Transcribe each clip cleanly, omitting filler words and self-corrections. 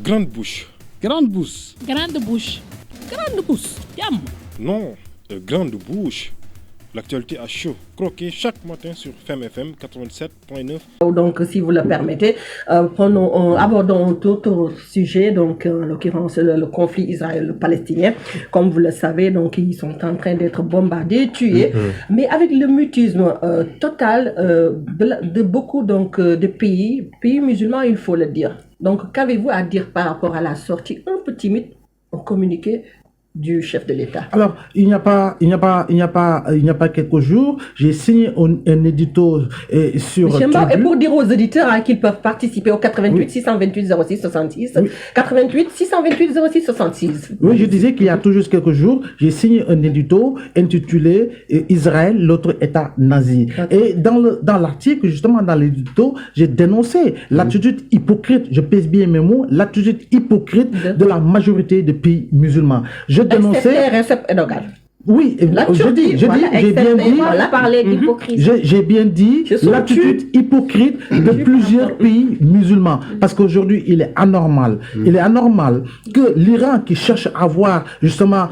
Grande bouche. Grande bouche. Grande bouche. Grande bouche. Yam. Non, grande bouche. L'actualité à chaud, croqué chaque matin sur FM 87.9. Donc, si vous le permettez, abordons un autre sujet, donc en l'occurrence le conflit israélo-palestinien. Comme vous le savez, donc ils sont en train d'être bombardés, tués, mais avec le mutisme total de beaucoup de pays musulmans, il faut le dire. Donc, qu'avez-vous à dire par rapport à la sortie un peu timide, au communiqué du chef de l'État? Alors, il n'y a pas quelques jours, j'ai signé un édito sur et pour dire aux auditeurs qu'ils peuvent participer au 88 628 06 66, 88 628 06 66. Oui, je disais qu'il y a tout juste quelques jours, j'ai signé un édito intitulé Israël, l'autre État nazi. Et dans l'article, justement, dans l'édito, j'ai dénoncé l'attitude hypocrite, je pèse bien mes mots, l'attitude hypocrite de la majorité des pays musulmans. Je dénonçais. Oui, j'ai bien dit l'attitude hypocrite de plusieurs pays musulmans. Parce qu'aujourd'hui, il est anormal que l'Iran, qui cherche à avoir justement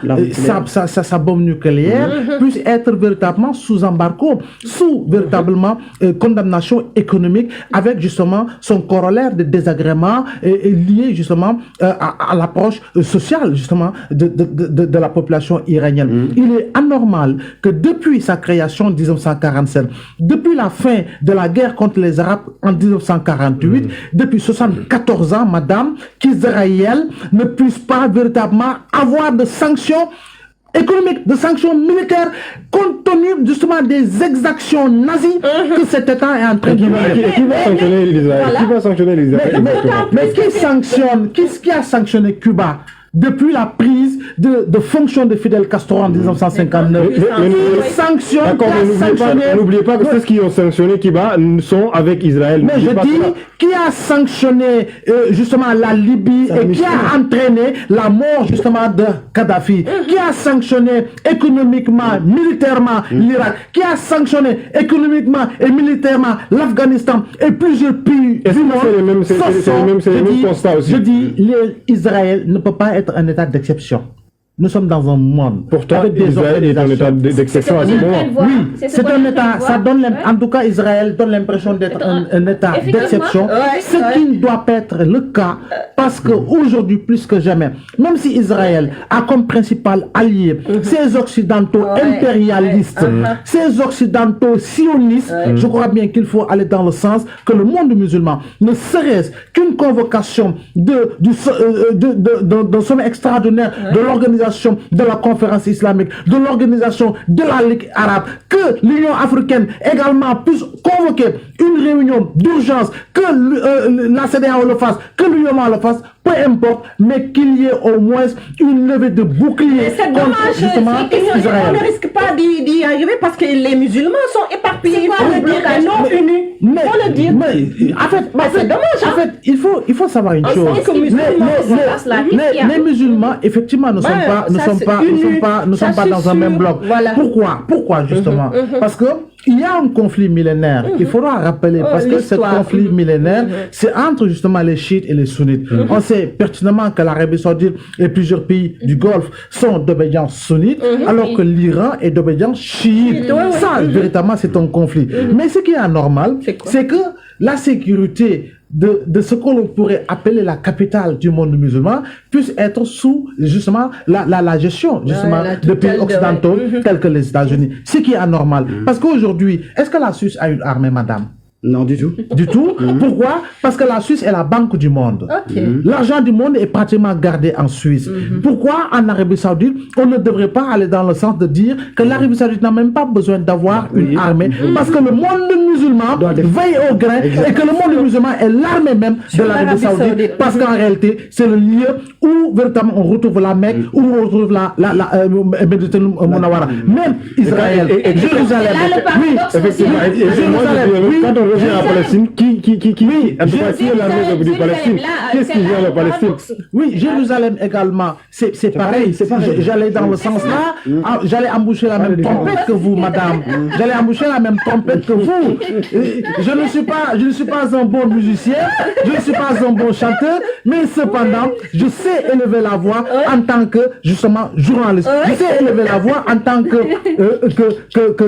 sa bombe nucléaire, puisse être véritablement sous embargo, sous véritablement condamnation économique, avec justement son corollaire de désagréments lié justement à l'approche sociale justement de la population iranienne. Il est anormal que depuis sa création en 1947, depuis la fin de la guerre contre les Arabes en 1948, depuis 74 ans, madame, qu'Israël ne puisse pas véritablement avoir de sanctions économiques, de sanctions militaires, compte tenu justement des exactions nazies que cet État est en train de mener. Qui va sanctionner l'Israël? Qui va sanctionner l'Israël? Mais qui a sanctionné Cuba depuis la prise de fonction de Fidel Castro en 1959? N'oubliez pas que ceux qui ont sanctionné Cuba sont avec Israël. Mais je dis, qui a sanctionné justement la Libye et qui a entraîné la mort justement de Kadhafi? Qui a sanctionné économiquement, militairement l'Irak? Qui a sanctionné économiquement et militairement l'Afghanistan et plusieurs pays du monde? C'est les mêmes constats aussi. Je dis, Israël ne peut pas être un état d'exception. Nous sommes dans un monde. Pourtant, Israël est un état d'exception à ce moment. Oui, c'est un état. Ça donne, en tout cas, Israël donne l'impression d'être un état d'exception. Ce qui ne doit pas être le cas, parce qu'aujourd'hui, plus que jamais, même si Israël a comme principal allié ces occidentaux impérialistes, ces occidentaux sionistes, je crois bien qu'il faut aller dans le sens que le monde musulman ne serait qu'une convocation d'un sommet extraordinaire de l'organisation de la conférence islamique, de l'organisation de la Ligue arabe, que l'Union africaine également puisse convoquer une réunion d'urgence, que la CEDEAO le fasse, que l'Union le fasse, peu importe, mais qu'il y ait au moins une levée de bouclier contre justement Israël. On ne risque pas d'y arriver parce que les musulmans sont éparpillés, il faut le dire, et non unis. Il faut le dire. C'est dommage. En fait, il faut savoir une chose. Les musulmans, effectivement, ne sont pas dans un même bloc. Pourquoi justement? Parce que il y a un conflit millénaire qu'il faudra rappeler, parce que ce conflit millénaire, c'est entre justement les chiites et les sunnites. On sait pertinemment que l'Arabie Saoudite et plusieurs pays du Golfe sont d'obédience sunnite, alors que l'Iran est d'obédience chiite. Ça, véritablement, c'est un conflit. Mais ce qui est anormal, c'est que la sécurité de ce qu'on pourrait appeler la capitale du monde musulman puisse être sous justement la gestion justement de pays occidentaux tels que les États-Unis. Ce qui est anormal. Parce qu'aujourd'hui, est-ce que la Suisse a une armée, madame? Non, du tout. Du tout. Pourquoi? Parce que la Suisse est la banque du monde. L'argent du monde est pratiquement gardé en Suisse. Pourquoi en Arabie Saoudite, on ne devrait pas aller dans le sens de dire que l'Arabie Saoudite n'a même pas besoin d'avoir une armée? Parce que le monde musulman veille au grain et que le monde musulman est l'armée même de l'Arabie Saoudite. Parce qu'en réalité, c'est le lieu où véritablement on retrouve la Mecque, où on retrouve la Méditerranée Munawara. Même Israël, Jérusalem. Oui, effectivement. Quand on revient à Palestine, qui l'armée du Palestine? Qu'est-ce qui vient de Palestine? Oui, Jérusalem également, c'est pareil. J'allais dans le sens là, j'allais emboucher la même trompette que vous, madame. J'allais emboucher la même trompette que vous. je ne suis pas un bon musicien, je ne suis pas un bon chanteur, mais cependant, je sais élever la voix en tant que, justement, journaliste. Je sais élever la voix en tant que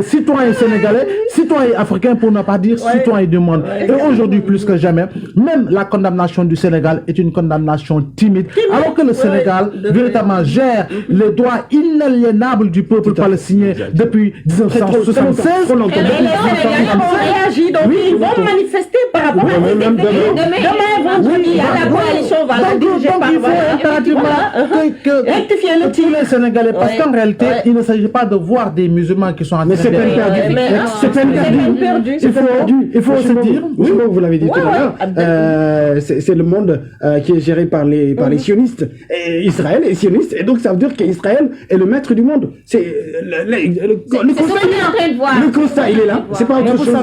citoyen sénégalais, citoyen africain, pour ne pas dire citoyen du monde. Et aujourd'hui, plus que jamais, même la condamnation du Sénégal est une condamnation timide, alors que le Sénégal, véritablement, gère les droits inaliénables du peuple palestinien depuis 1976. Les Sénégalais ont réagi, donc ils vont manifester par rapport à demain, vendredi, la coalition va la diriger par il faut impérativement rectifier le tir les Sénégalais, parce qu'en réalité, il ne s'agit pas de voir des musulmans qui sont en train de... C'est peine perdue. Il faut se dire... Oui, vous l'avez dit tout à l'heure, c'est le monde qui est géré par les sionistes. Et Israël est sioniste, et donc ça veut dire qu'Israël est le maître du monde. C'est le constat, il est là. C'est pas autre chose.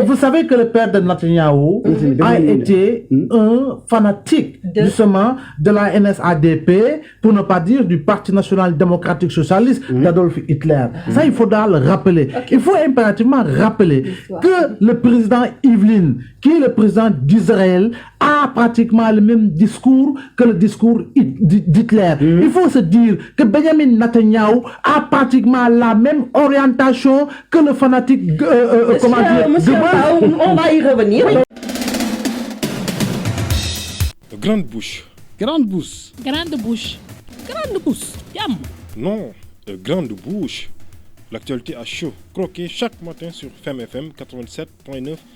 Vous savez que le père de Netanyahou a été un fanatique justement de la NSADP, pour ne pas dire du Parti national démocratique socialiste d'Adolf Hitler. Ça, il faudra le rappeler. Il faut impérativement rappeler que le président Yvelin, qui est le président d'Israël, a pratiquement le même discours que le discours d'Hitler. Il faut se dire que Benjamin Netanyahou a pratiquement la même orientation que le fanatique Monsieur on va y revenir. Grande bouche. Grande bouche. Grande bouche. Grande bouche. Yam. Non, grande bouche. L'actualité à chaud, croquée chaque matin sur FEM FM 87.9